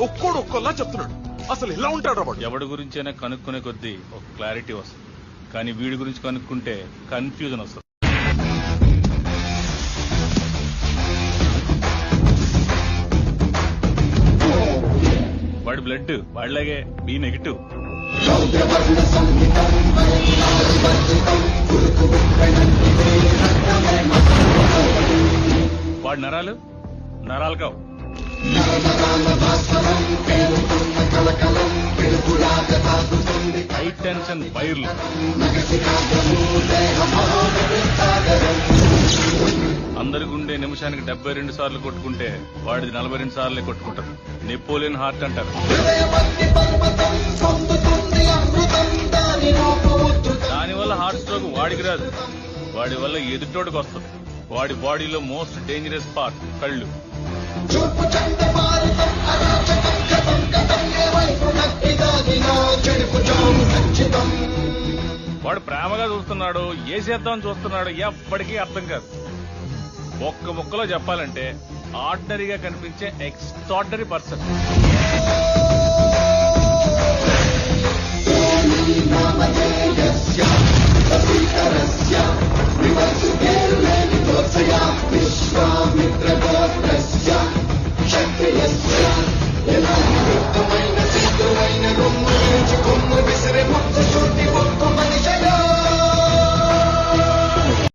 ఒక్కోడు ఒక్కోలా చెప్తున్నాడు. అసలు ఇలా ఉంటాడు వాడు. ఎవడి గురించైనా కనుక్కునే కొద్దీ ఒక క్లారిటీ వస్తుంది, కానీ వీడి గురించి కనుక్కుంటే కన్ఫ్యూజన్ వస్తుంది. వాడి బ్లడ్ వాడిలాగే బి నెగిటివ్. వాడి నరాలు నరాలు కావు. హై టెన్షన్ వైర్లు. అందరి గుండె నిమిషానికి 72 సార్లు కొట్టుకుంటే వాడిది 42 సార్లే కొట్టుకుంటారు. నెపోలియన్ హార్ట్ అంటారు. దానివల్ల హార్ట్ స్ట్రోక్ వాడికి రాదు, వాడి వల్ల ఎదుటోడికి వస్తుంది. వాడి బాడీలో మోస్ట్ డేంజరస్ పార్ట్ కళ్ళు. వాడు ప్రేమగా చూస్తున్నాడు, ఏ చేద్దామని చూస్తున్నాడు ఎప్పటికీ అర్థం కాదు. ఒక్క ముక్కలో చెప్పాలంటే ఆర్డినరీగా కనిపించే ఎక్స్ట్రాడినరీ పర్సన్.